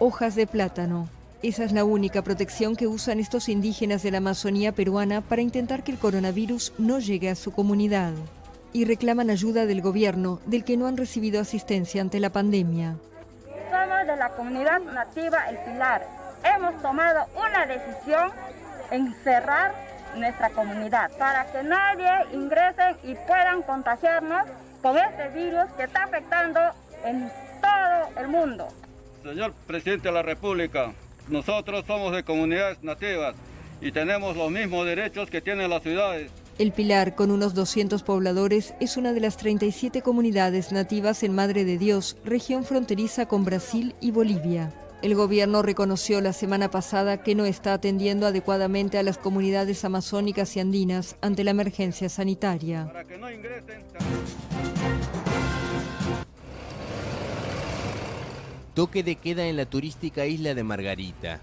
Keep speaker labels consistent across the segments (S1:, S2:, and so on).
S1: hojas de plátano. Esa es la única protección que usan estos indígenas de la Amazonía peruana para intentar que el coronavirus no llegue a su comunidad. Y reclaman ayuda del gobierno, del que no han recibido asistencia ante la pandemia.
S2: Somos de la comunidad nativa El Pilar. Hemos tomado una decisión en cerrar nuestra comunidad para que nadie ingrese y puedan contagiarnos con este virus que está afectando en todo el mundo.
S3: Señor Presidente de la República, nosotros somos de comunidades nativas y tenemos los mismos derechos que tienen las ciudades.
S1: El Pilar, con unos 200 pobladores, es una de las 37 comunidades nativas en Madre de Dios, región fronteriza con Brasil y Bolivia. El gobierno reconoció la semana pasada que no está atendiendo adecuadamente a las comunidades amazónicas y andinas ante la emergencia sanitaria.
S3: Para que no ingresen.
S4: Toque de queda en la turística isla de Margarita.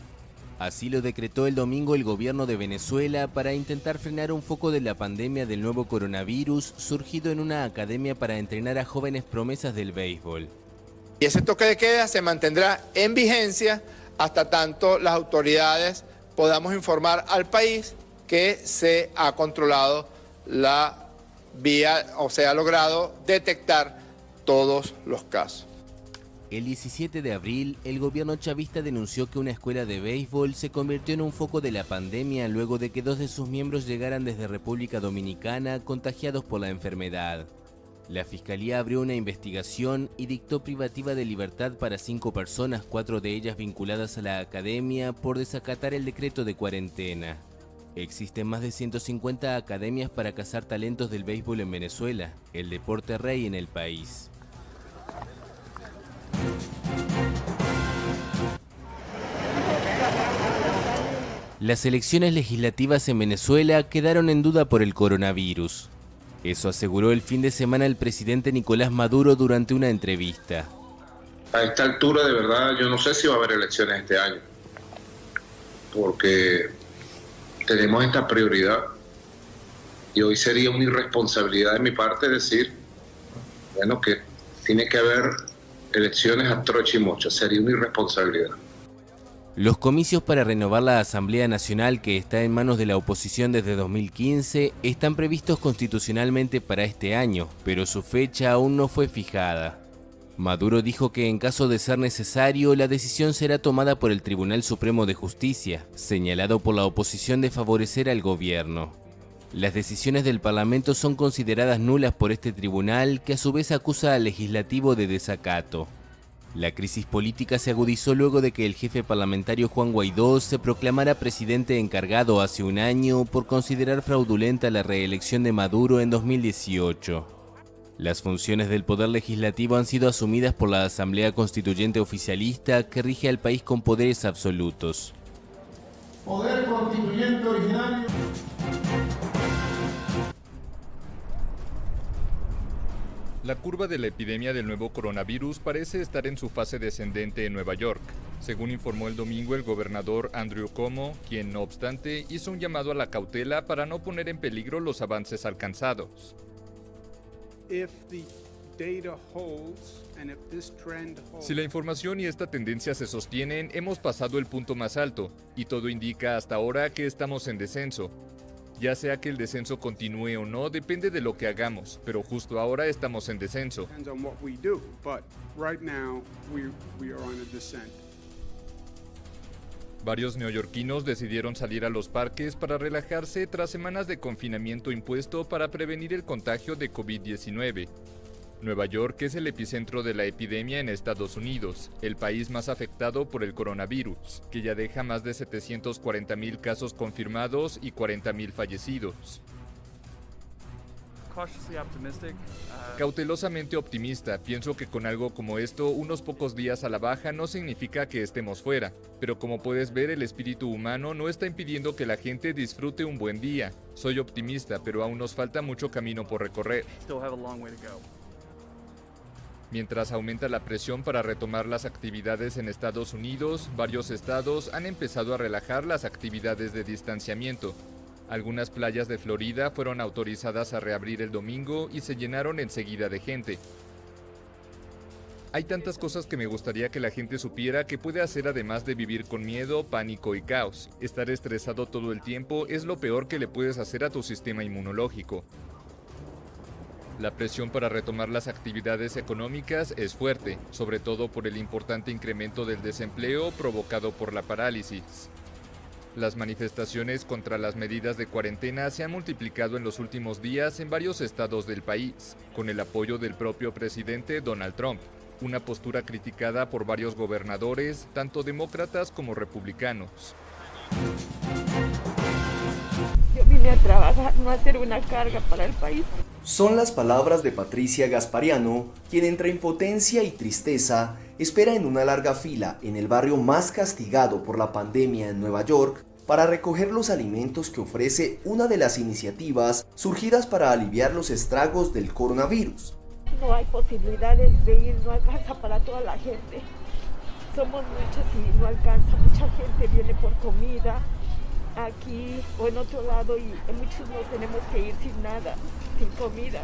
S4: Así lo decretó el domingo el gobierno de Venezuela para intentar frenar un foco de la pandemia del nuevo coronavirus surgido en una academia para entrenar a jóvenes promesas del béisbol.
S5: Y ese toque de queda se mantendrá en vigencia hasta tanto las autoridades podamos informar al país que se ha controlado la vía o se ha logrado detectar todos los casos.
S4: El 17 de abril, el gobierno chavista denunció que una escuela de béisbol se convirtió en un foco de la pandemia luego de que 2 de sus miembros llegaran desde República Dominicana contagiados por la enfermedad. La Fiscalía abrió una investigación y dictó privativa de libertad para 5 personas, 4 de ellas vinculadas a la academia, por desacatar el decreto de cuarentena. Existen más de 150 academias para cazar talentos del béisbol en Venezuela, el deporte rey en el país. Las elecciones legislativas en Venezuela quedaron en duda por el coronavirus. Eso aseguró el fin de semana el presidente Nicolás Maduro durante una entrevista.
S6: A esta altura, de verdad, yo no sé si va a haber elecciones este año, porque tenemos esta prioridad y hoy sería una irresponsabilidad de mi parte decir, bueno, que tiene que haber elecciones a troche y mocha, sería una irresponsabilidad.
S4: Los comicios para renovar la Asamblea Nacional, que está en manos de la oposición desde 2015, están previstos constitucionalmente para este año, pero su fecha aún no fue fijada. Maduro dijo que en caso de ser necesario, la decisión será tomada por el Tribunal Supremo de Justicia, señalado por la oposición de favorecer al gobierno. Las decisiones del Parlamento son consideradas nulas por este tribunal, que a su vez acusa al legislativo de desacato. La crisis política se agudizó luego de que el jefe parlamentario Juan Guaidó se proclamara presidente encargado hace un año por considerar fraudulenta la reelección de Maduro en 2018. Las funciones del poder legislativo han sido asumidas por la Asamblea Constituyente Oficialista, que rige al país con poderes absolutos.
S7: Poder constituyente originario.
S8: La curva de la epidemia del nuevo coronavirus parece estar en su fase descendente en Nueva York, según informó el domingo el gobernador Andrew Cuomo, quien, no obstante, hizo un llamado a la cautela para no poner en peligro los avances alcanzados. Si la información y esta tendencia se sostienen, hemos pasado el punto más alto, y todo indica hasta ahora que estamos en descenso. Ya sea que el descenso continúe o no, depende de lo que hagamos, pero justo ahora estamos en descenso. Varios neoyorquinos decidieron salir a los parques para relajarse tras semanas de confinamiento impuesto para prevenir el contagio de COVID-19. Nueva York es el epicentro de la epidemia en Estados Unidos, el país más afectado por el coronavirus, que ya deja más de 740,000 casos confirmados y 40,000 fallecidos. Cautelosamente optimista, pienso que con algo como esto, unos pocos días a la baja no significa que estemos fuera, pero como puedes ver, el espíritu humano no está impidiendo que la gente disfrute un buen día. Soy optimista, pero aún nos falta mucho camino por recorrer. Mientras aumenta la presión para retomar las actividades en Estados Unidos, varios estados han empezado a relajar las actividades de distanciamiento. Algunas playas de Florida fueron autorizadas a reabrir el domingo y se llenaron enseguida de gente. Hay tantas cosas que me gustaría que la gente supiera que puede hacer además de vivir con miedo, pánico y caos. Estar estresado todo el tiempo es lo peor que le puedes hacer a tu sistema inmunológico. La presión para retomar las actividades económicas es fuerte, sobre todo por el importante incremento del desempleo provocado por la parálisis. Las manifestaciones contra las medidas de cuarentena se han multiplicado en los últimos días en varios estados del país, con el apoyo del propio presidente Donald Trump, una postura criticada por varios gobernadores, tanto demócratas como republicanos.
S9: Yo vine a trabajar, no a hacer una carga para el país.
S10: Son las palabras de Patricia Gaspariano, quien entre impotencia y tristeza espera en una larga fila en el barrio más castigado por la pandemia en Nueva York para recoger los alimentos que ofrece una de las iniciativas surgidas para aliviar los estragos del coronavirus.
S9: No hay posibilidades de ir, no alcanza para toda la gente. Somos muchos y no alcanza, mucha gente viene por comida aquí o en otro lado y muchos nos tenemos que ir sin nada, sin comida.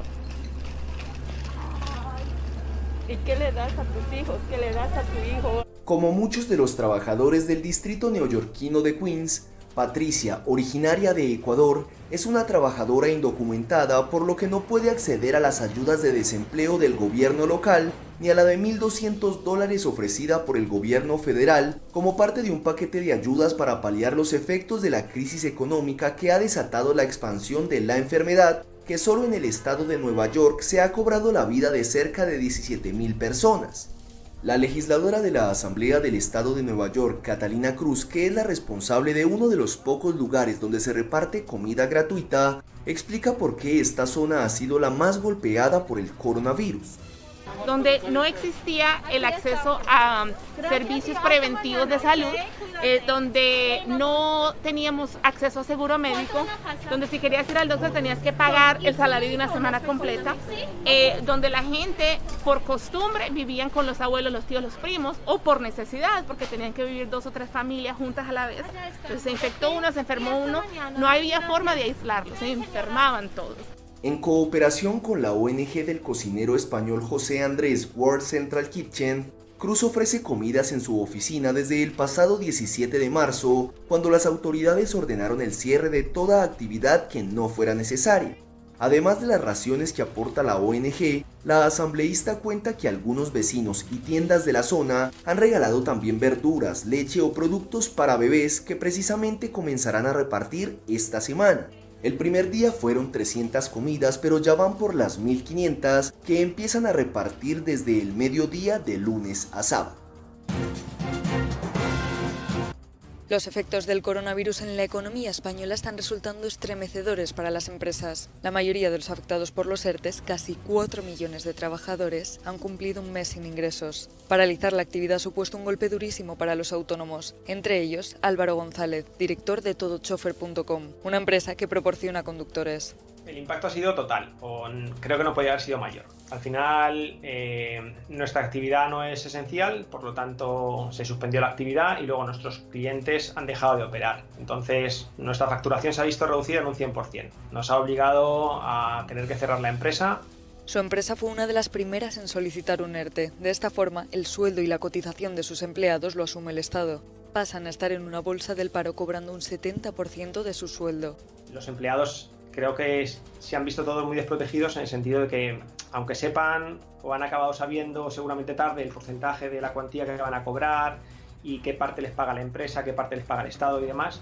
S9: ¿Y qué le das a tus hijos? ¿Qué le das a tu hijo?
S10: Como muchos de los trabajadores del distrito neoyorquino de Queens, Patricia, originaria de Ecuador, es una trabajadora indocumentada por lo que no puede acceder a las ayudas de desempleo del gobierno local ni a la de $1,200 ofrecida por el gobierno federal como parte de un paquete de ayudas para paliar los efectos de la crisis económica que ha desatado la expansión de la enfermedad, que solo en el estado de Nueva York se ha cobrado la vida de cerca de 17,000 personas. La legisladora de la Asamblea del Estado de Nueva York, Catalina Cruz, que es la responsable de uno de los pocos lugares donde se reparte comida gratuita, explica por qué esta zona ha sido la más golpeada por el coronavirus.
S11: Donde no existía el acceso a servicios preventivos de salud, donde no teníamos acceso a seguro médico, donde si querías ir al doctor tenías que pagar el salario de una semana completa, donde la gente por costumbre vivían con los abuelos, los tíos, los primos, o por necesidad, porque tenían que vivir 2 o 3 familias juntas a la vez. Entonces se infectó uno, se enfermó uno, no había forma de aislarlos, se enfermaban todos.
S10: En cooperación con la ONG del cocinero español José Andrés World Central Kitchen, Cruz ofrece comidas en su oficina desde el pasado 17 de marzo, cuando las autoridades ordenaron el cierre de toda actividad que no fuera necesaria. Además de las raciones que aporta la ONG, la asambleísta cuenta que algunos vecinos y tiendas de la zona han regalado también verduras, leche o productos para bebés que precisamente comenzarán a repartir esta semana. El primer día fueron 300 comidas, pero ya van por las 1,500 que empiezan a repartir desde el mediodía de lunes a sábado.
S12: Los efectos del coronavirus en la economía española están resultando estremecedores para las empresas. La mayoría de los afectados por los ERTEs, casi 4 millones de trabajadores, han cumplido un mes sin ingresos. Paralizar la actividad ha supuesto un golpe durísimo para los autónomos, entre ellos Álvaro González, director de todochofer.com, una empresa que proporciona conductores.
S13: El impacto ha sido total, creo que no podía haber sido mayor. Al final, nuestra actividad no es esencial, por lo tanto se suspendió la actividad y luego nuestros clientes han dejado de operar. Entonces, nuestra facturación se ha visto reducida en un 100%. Nos ha obligado a tener que cerrar la empresa.
S12: Su empresa fue una de las primeras en solicitar un ERTE. De esta forma, el sueldo y la cotización de sus empleados lo asume el Estado. Pasan a estar en una bolsa del paro cobrando un 70% de su sueldo.
S13: Los empleados creo que se han visto todos muy desprotegidos en el sentido de que, aunque sepan o han acabado sabiendo seguramente tarde el porcentaje de la cuantía que van a cobrar y qué parte les paga la empresa, qué parte les paga el Estado y demás,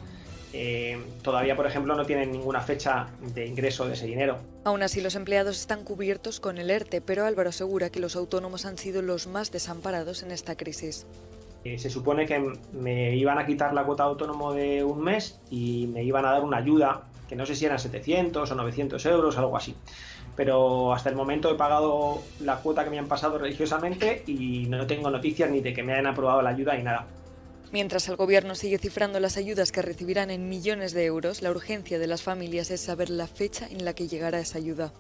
S13: todavía, por ejemplo, no tienen ninguna fecha de ingreso de ese dinero.
S12: Aún así, los empleados están cubiertos con el ERTE, pero Álvaro asegura que los autónomos han sido los más desamparados en esta crisis.
S13: Se supone que me iban a quitar la cuota de autónomo de un mes y me iban a dar una ayuda, que no sé si eran 700 o 900 euros, algo así. Pero hasta el momento he pagado la cuota que me han pasado religiosamente y no tengo noticias ni de que me hayan aprobado la ayuda ni nada.
S12: Mientras el gobierno sigue cifrando las ayudas que recibirán en millones de euros, la urgencia de las familias es saber la fecha en la que llegará esa ayuda.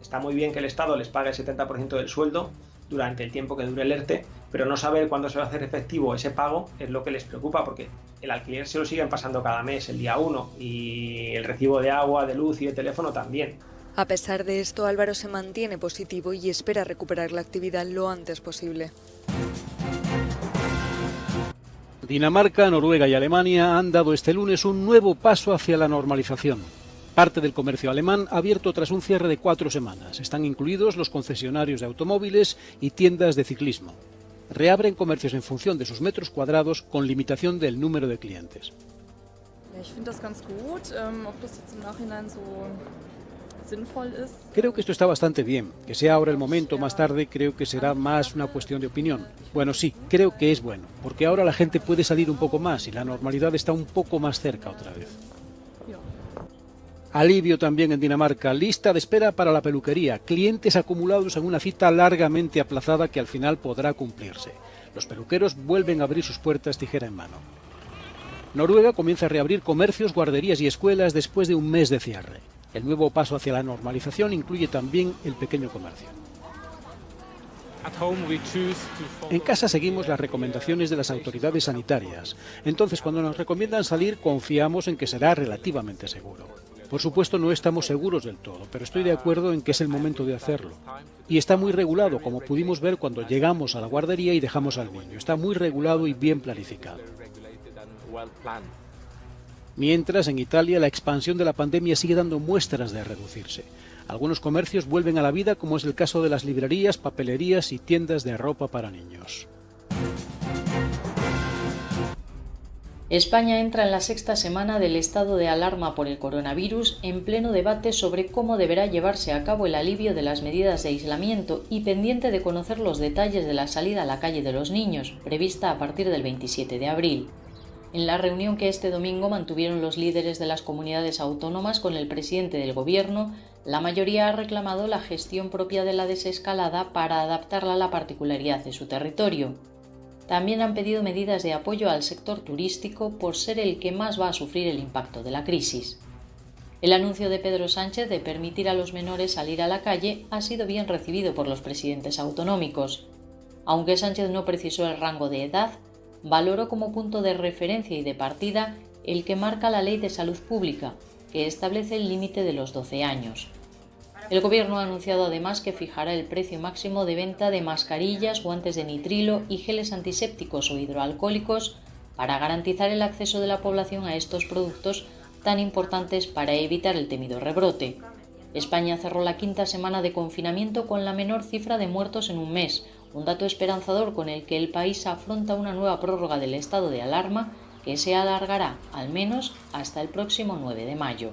S13: Está muy bien que el Estado les pague el 70% del sueldo durante el tiempo que dure el ERTE, pero no saber cuándo se va a hacer efectivo ese pago es lo que les preocupa, porque el alquiler se lo siguen pasando cada mes, el día 1, y el recibo de agua, de luz y de teléfono también.
S12: A pesar de esto, Álvaro se mantiene positivo y espera recuperar la actividad lo antes posible.
S14: Dinamarca, Noruega y Alemania han dado este lunes un nuevo paso hacia la normalización. Parte del comercio alemán ha abierto tras un cierre de 4 semanas. Están incluidos los concesionarios de automóviles y tiendas de ciclismo. Reabren comercios en función de sus metros cuadrados con limitación del número de clientes. Creo que esto está bastante bien. Que sea ahora el momento, más tarde, creo que será más una cuestión de opinión. Bueno, sí, creo que es bueno, porque ahora la gente puede salir un poco más y la normalidad está un poco más cerca otra vez. Alivio también en Dinamarca, lista de espera para la peluquería, clientes acumulados en una cita largamente aplazada que al final podrá cumplirse. Los peluqueros vuelven a abrir sus puertas tijera en mano. Noruega comienza a reabrir comercios, guarderías y escuelas después de un mes de cierre. El nuevo paso hacia la normalización incluye también el pequeño comercio. En casa seguimos las recomendaciones de las autoridades sanitarias. Entonces, cuando nos recomiendan salir, confiamos en que será relativamente seguro. Por supuesto, no estamos seguros del todo, pero estoy de acuerdo en que es el momento de hacerlo. Y está muy regulado, como pudimos ver cuando llegamos a la guardería y dejamos al niño. Está muy regulado y bien planificado. Mientras, en Italia, la expansión de la pandemia sigue dando muestras de reducirse. Algunos comercios vuelven a la vida, como es el caso de las librerías, papelerías y tiendas de ropa para niños.
S15: España entra en la 6ª semana del estado de alarma por el coronavirus, en pleno debate sobre cómo deberá llevarse a cabo el alivio de las medidas de aislamiento y pendiente de conocer los detalles de la salida a la calle de los niños, prevista a partir del 27 de abril. En la reunión que este domingo mantuvieron los líderes de las comunidades autónomas con el presidente del Gobierno, la mayoría ha reclamado la gestión propia de la desescalada para adaptarla a la particularidad de su territorio. También han pedido medidas de apoyo al sector turístico por ser el que más va a sufrir el impacto de la crisis. El anuncio de Pedro Sánchez de permitir a los menores salir a la calle ha sido bien recibido por los presidentes autonómicos. Aunque Sánchez no precisó el rango de edad, valoró como punto de referencia y de partida el que marca la Ley de Salud Pública, que establece el límite de los 12 años. El Gobierno ha anunciado además que fijará el precio máximo de venta de mascarillas, guantes de nitrilo y geles antisépticos o hidroalcohólicos para garantizar el acceso de la población a estos productos tan importantes para evitar el temido rebrote. España cerró la 5ª semana de confinamiento con la menor cifra de muertos en un mes, un dato esperanzador con el que el país afronta una nueva prórroga del estado de alarma que se alargará al menos hasta el próximo 9 de mayo.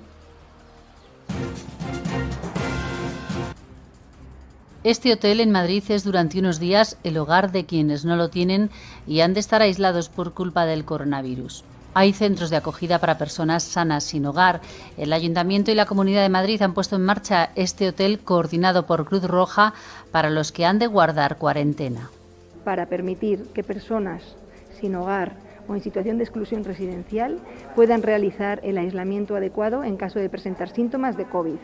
S16: Este hotel en Madrid es durante unos días el hogar de quienes no lo tienen y han de estar aislados por culpa del coronavirus. Hay centros de acogida para personas sanas sin hogar. El Ayuntamiento y la Comunidad de Madrid han puesto en marcha este hotel coordinado por Cruz Roja para los que han de guardar cuarentena.
S17: Para permitir que personas sin hogar o en situación de exclusión residencial puedan realizar el aislamiento adecuado en caso de presentar síntomas de COVID.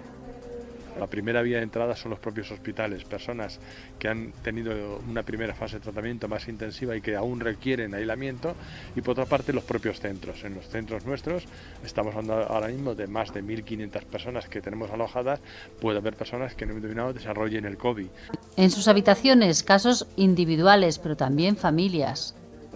S18: La primera vía de entrada son los propios hospitales, personas que han tenido una primera fase de tratamiento más intensiva y que aún requieren aislamiento, y por otra parte los propios centros. En los centros nuestros estamos hablando ahora mismo de más de 1.500 personas que tenemos alojadas. Puede haber personas que en un momento determinado desarrollen el COVID.
S16: En sus habitaciones, casos individuales, pero también familias.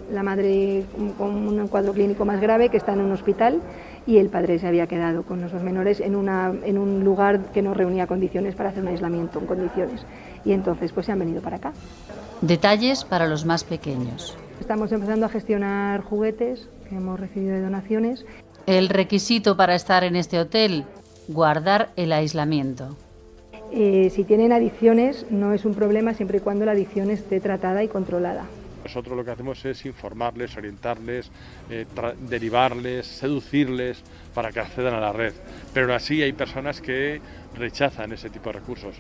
S17: La madre con un cuadro clínico más grave que está en un hospital y el padre se había quedado con los dos menores en un lugar que no reunía condiciones para hacer un aislamiento en condiciones. Y entonces pues se han venido para acá.
S16: Detalles para los más pequeños.
S17: Estamos empezando a gestionar juguetes que hemos recibido de donaciones.
S16: El requisito para estar en este hotel, guardar el aislamiento.
S17: Si tienen adicciones no es un problema siempre y cuando la adicción esté tratada y controlada.
S18: Nosotros lo que hacemos es informarles, orientarles, derivarles, seducirles para que accedan a la red. Pero aún así hay personas que rechazan ese tipo de recursos.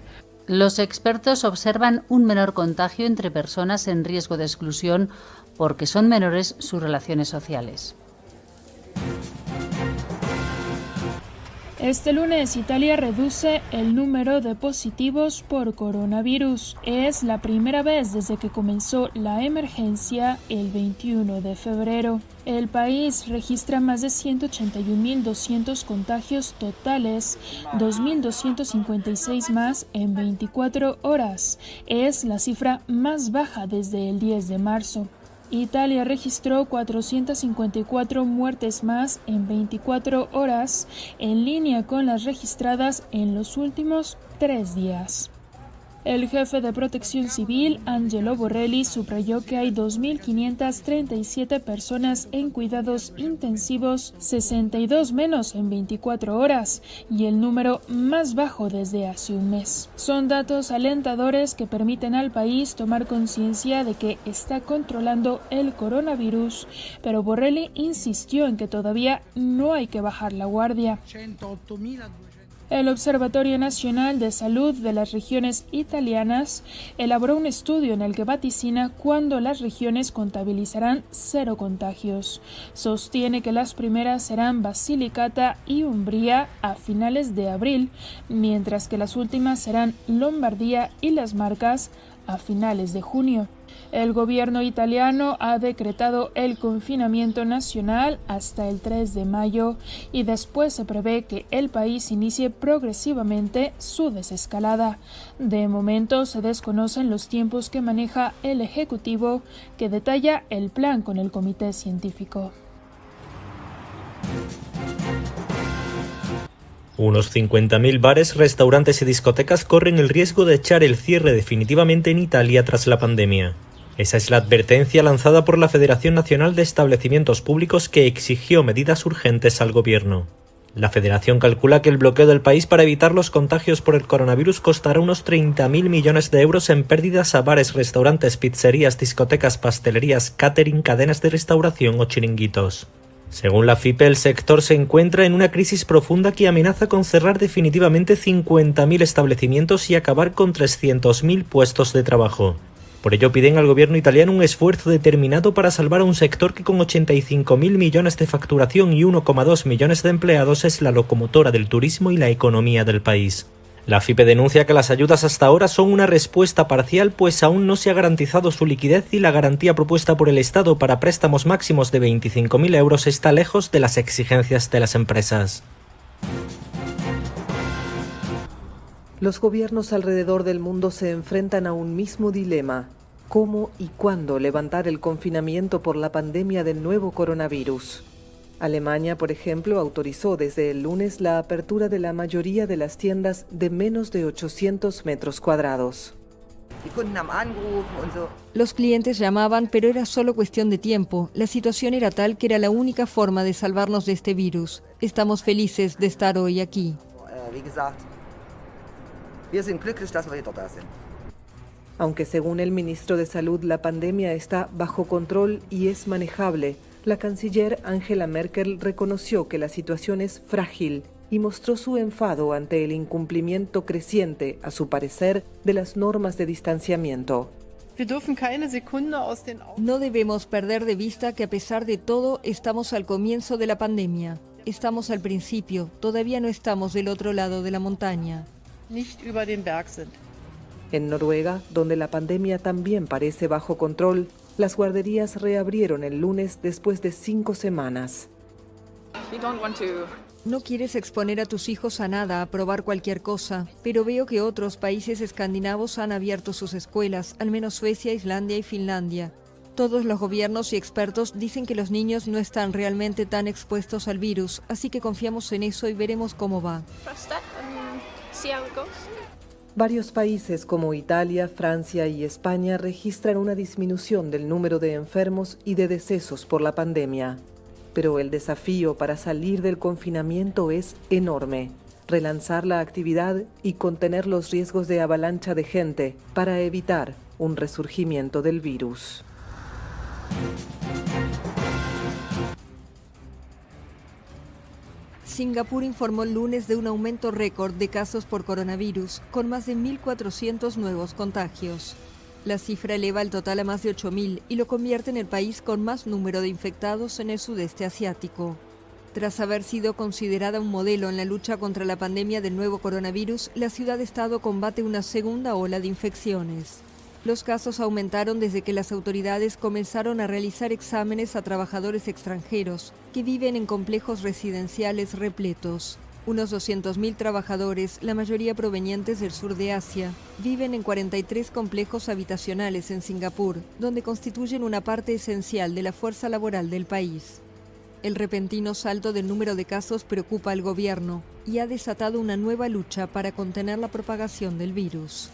S16: Los expertos observan un menor contagio entre personas en riesgo de exclusión porque son menores sus relaciones sociales.
S19: Este lunes, Italia reduce el número de positivos por coronavirus. Es la primera vez desde que comenzó la emergencia el 21 de febrero. El país registra más de 181.200 contagios totales, 2.256 más en 24 horas. Es la cifra más baja desde el 10 de marzo. Italia registró 454 muertes más en 24 horas, en línea con las registradas en los últimos 3 días. El jefe de Protección Civil, Angelo Borrelli, subrayó que hay 2.537 personas en cuidados intensivos, 62 menos en 24 horas, y el número más bajo desde hace un mes. Son datos alentadores que permiten al país tomar conciencia de que está controlando el coronavirus, pero Borrelli insistió en que todavía no hay que bajar la guardia. El Observatorio Nacional de Salud de las Regiones Italianas elaboró un estudio en el que vaticina cuándo las regiones contabilizarán 0 contagios. Sostiene que las primeras serán Basilicata y Umbría a finales de abril, mientras que las últimas serán Lombardía y Las Marcas a finales de junio. El gobierno italiano ha decretado el confinamiento nacional hasta el 3 de mayo y después se prevé que el país inicie progresivamente su desescalada. De momento se desconocen los tiempos que maneja el Ejecutivo, que detalla el plan con el comité científico.
S20: Unos 50.000 bares, restaurantes y discotecas corren el riesgo de echar el cierre definitivamente en Italia tras la pandemia. Esa es la advertencia lanzada por la Federación Nacional de Establecimientos Públicos, que exigió medidas urgentes al gobierno. La federación calcula que el bloqueo del país para evitar los contagios por el coronavirus costará unos 30.000 millones de euros en pérdidas a bares, restaurantes, pizzerías, discotecas, pastelerías, catering, cadenas de restauración o chiringuitos. Según la FIPE, el sector se encuentra en una crisis profunda que amenaza con cerrar definitivamente 50.000 establecimientos y acabar con 300.000 puestos de trabajo. Por ello piden al gobierno italiano un esfuerzo determinado para salvar a un sector que con 85.000 millones de facturación y 1,2 millones de empleados es la locomotora del turismo y la economía del país. La FIPE denuncia que las ayudas hasta ahora son una respuesta parcial, pues aún no se ha garantizado su liquidez y la garantía propuesta por el Estado para préstamos máximos de 25.000 euros está lejos de las exigencias de las empresas.
S21: Los gobiernos alrededor del mundo se enfrentan a un mismo dilema: ¿cómo y cuándo levantar el confinamiento por la pandemia del nuevo coronavirus? Alemania, por ejemplo, autorizó desde el lunes la apertura de la mayoría de las tiendas de menos de 800 metros cuadrados.
S1: Los clientes llamaban, pero era solo cuestión de tiempo. La situación era tal que era la única forma de salvarnos de este virus. Estamos felices de estar hoy aquí. Aunque según el ministro de Salud la pandemia está bajo control y es manejable, la canciller Angela Merkel reconoció que la situación es frágil y mostró su enfado ante el incumplimiento creciente, a su parecer, de las normas de distanciamiento. No debemos perder de vista que a pesar de todo estamos al comienzo de la pandemia. Estamos al principio, todavía no estamos del otro lado de la montaña. En Noruega, donde la pandemia también parece bajo control, las guarderías reabrieron el lunes después de 5 semanas. No quieres exponer a tus hijos a nada, a probar cualquier cosa, pero veo que otros países escandinavos han abierto sus escuelas, al menos Suecia, Islandia y Finlandia. Todos los gobiernos y expertos dicen que los niños no están realmente tan expuestos al virus, así que confiamos en eso y veremos cómo va. Varios países como Italia, Francia y España registran una disminución del número de enfermos y de decesos por la pandemia. Pero el desafío para salir del confinamiento es enorme: relanzar la actividad y contener los riesgos de avalancha de gente para evitar un resurgimiento del virus. Singapur informó el lunes de un aumento récord de casos por coronavirus, con más de 1.400 nuevos contagios. La cifra eleva el total a más de 8.000 y lo convierte en el país con más número de infectados en el sudeste asiático. Tras haber sido considerada un modelo en la lucha contra la pandemia del nuevo coronavirus, la ciudad-estado combate una segunda ola de infecciones. Los casos aumentaron desde que las autoridades comenzaron a realizar exámenes a trabajadores extranjeros que viven en complejos residenciales repletos. Unos 200.000 trabajadores, la mayoría provenientes del sur de Asia, viven en 43 complejos habitacionales en Singapur, donde constituyen una parte esencial de la fuerza laboral del país. El repentino salto del número de casos preocupa al gobierno y ha desatado una nueva lucha para contener la propagación del virus.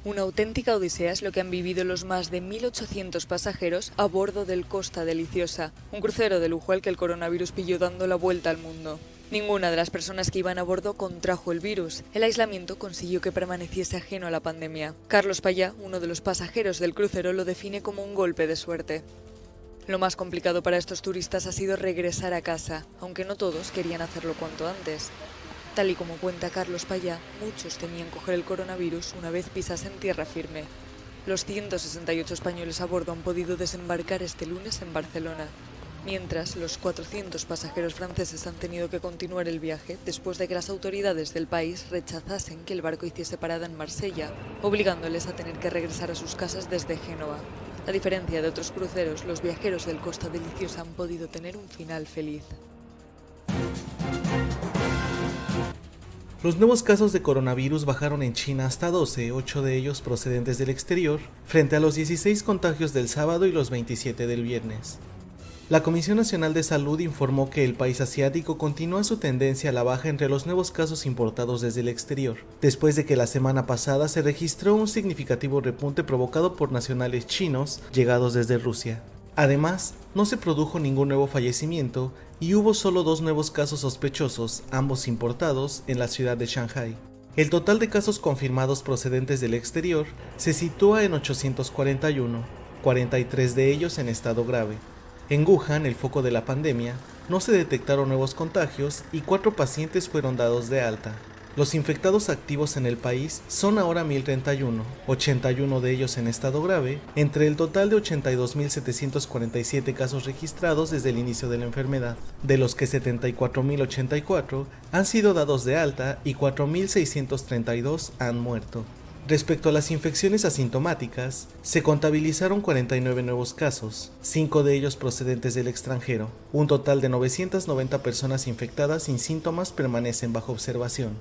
S12: Una auténtica odisea es lo que han vivido los más de 1.800 pasajeros a bordo del Costa Deliciosa, un crucero de lujo al que el coronavirus pilló dando la vuelta al mundo. Ninguna de las personas que iban a bordo contrajo el virus. El aislamiento consiguió que permaneciese ajeno a la pandemia. Carlos Payá, uno de los pasajeros del crucero, lo define como un golpe de suerte. Lo más complicado para estos turistas ha sido regresar a casa, aunque no todos querían hacerlo cuanto antes. Tal y como cuenta Carlos Payá, muchos temían coger el coronavirus una vez pisasen tierra firme. Los 168 españoles a bordo han podido desembarcar este lunes en Barcelona, mientras los 400 pasajeros franceses han tenido que continuar el viaje después de que las autoridades del país rechazasen que el barco hiciese parada en Marsella, obligándoles a tener que regresar a sus casas desde Génova. A diferencia de otros cruceros, los viajeros del Costa Deliciosa han podido tener un final feliz.
S2: Los nuevos casos de coronavirus bajaron en China hasta 12, 8 de ellos procedentes del exterior, frente a los 16 contagios del sábado y los 27 del viernes. La Comisión Nacional de Salud informó que el país asiático continúa su tendencia a la baja entre los nuevos casos importados desde el exterior, después de que la semana pasada se registró un significativo repunte provocado por nacionales chinos llegados desde Rusia. Además, no se produjo ningún nuevo fallecimiento y hubo solo 2 nuevos casos sospechosos, ambos importados, en la ciudad de Shanghái. El total de casos confirmados procedentes del exterior se sitúa en 841, 43 de ellos en estado grave. En Wuhan, el foco de la pandemia, no se detectaron nuevos contagios y 4 pacientes fueron dados de alta. Los infectados activos en el país son ahora 1.031, 81 de ellos en estado grave, entre el total de 82.747 casos registrados desde el inicio de la enfermedad, de los que 74.084 han sido dados de alta y 4.632 han muerto. Respecto a las infecciones asintomáticas, se contabilizaron 49 nuevos casos, 5 de ellos procedentes del extranjero. Un total de 990 personas infectadas sin síntomas permanecen bajo observación.